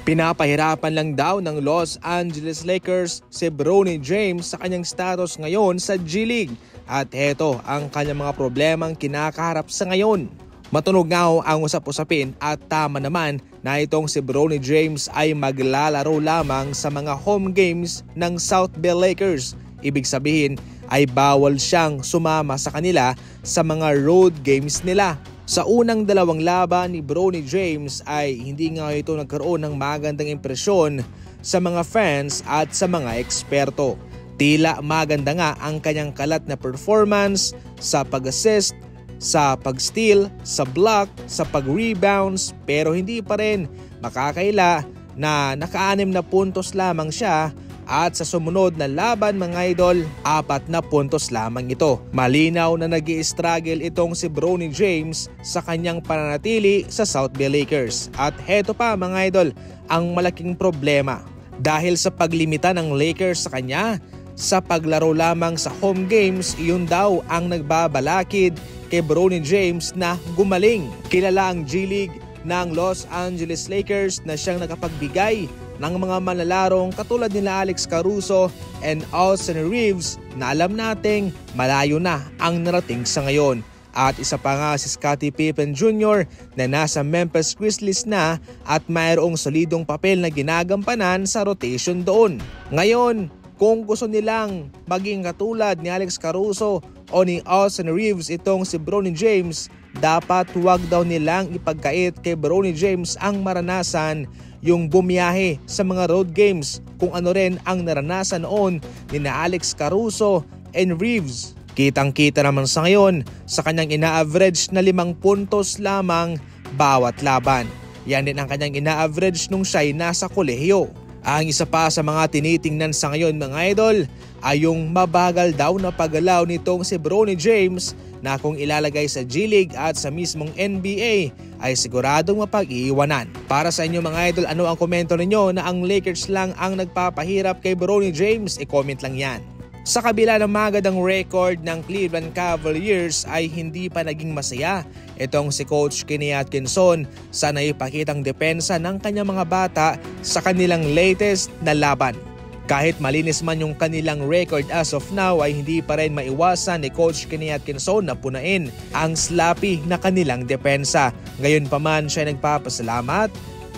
Pinapahirapan lang daw ng Los Angeles Lakers si Bronny James sa kanyang status ngayon sa G League at heto ang kanyang mga problemang kinakaharap sa ngayon. Matunog nga ang usap-usapin at tama naman na itong si Bronny James ay maglalaro lamang sa mga home games ng South Bay Lakers. Ibig sabihin ay bawal siyang sumama sa kanila sa mga road games nila. Sa unang dalawang laban ni Bronny James ay hindi nga ito nagkaroon ng magandang impresyon sa mga fans at sa mga eksperto. Tila maganda nga ang kanyang kalat na performance sa pag-assist, sa pag-steal, sa block, sa pag-rebounds, pero hindi pa rin makakaila na naka-6 na puntos lamang siya. At sa sumunod na laban mga idol, 4 na puntos lamang ito. Malinaw na nag-i-struggle itong si Bronny James sa kanyang pananatili sa South Bay Lakers. At heto pa mga idol, ang malaking problema. Dahil sa paglimita ng Lakers sa kanya, sa paglaro lamang sa home games, iyon daw ang nagbabalakid kay Bronny James na gumaling. Kilala ang G League ng Los Angeles Lakers na siyang nakapagbigay ng mga manlalarong katulad nila Alex Caruso and Austin Reeves na alam nating malayo na ang narating sa ngayon. At isa pa nga si Scottie Pippen Jr. na nasa Memphis Grizzlies na at mayroong solidong papel na ginagampanan sa rotation doon. Ngayon, kung gusto nilang maging katulad ni Alex Caruso o ni Austin Reeves itong si Bronny James, dapat huwag daw nilang ipagkait kay Bronny James ang maranasan yung bumiyahe sa mga road games kung ano rin ang naranasan noon ni na Alex Caruso and Reeves. Kitang-kita naman sa ngayon sa kanyang ina-average na 5 puntos lamang bawat laban. Yan din ang kanyang ina-average nung siya'y nasa kolehiyo. Ang isa pa sa mga tinitingnan sa ngayon mga idol ay yung mabagal daw na paggalaw nitong si Bronny James na kung ilalagay sa G League at sa mismong NBA ay siguradong mapag-iiwanan. Para sa inyo mga idol, ano ang komento ninyo na ang Lakers lang ang nagpapahirap kay Bronny James? I-comment lang yan. Sa kabila ng magandang record ng Cleveland Cavaliers ay hindi pa naging masaya itong si Coach Kenny Atkinson sa naipakitang depensa ng kanyang mga bata sa kanilang latest na laban. Kahit malinis man yung kanilang record as of now ay hindi pa rin maiwasan ni Coach Kenny Atkinson na punain ang sloppy na kanilang depensa. Gayon pa man siya nagpapasalamat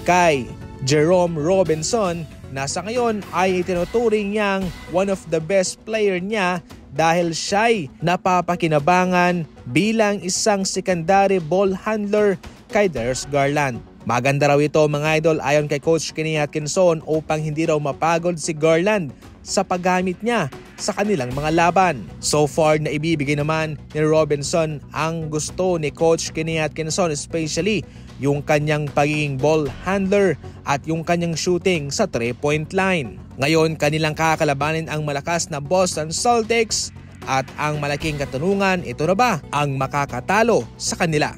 kay Jerome Robinson na sa ngayon ay itinuturing niyang one of the best player niya dahil siya'y napapakinabangan bilang isang secondary ball handler kay Darius Garland. Maganda raw ito mga idol ayon kay Coach Kenny Atkinson upang hindi raw mapagod si Garland sa paggamit niya sa kanilang mga laban. So far na ibibigay naman ni Robinson ang gusto ni Coach Kenny Atkinson, especially yung kanyang pagiging ball handler at yung kanyang shooting sa 3-point line. Ngayon kanilang kakalabanin ang malakas na Boston Celtics at ang malaking katanungan, ito na ba ang makakatalo sa kanila?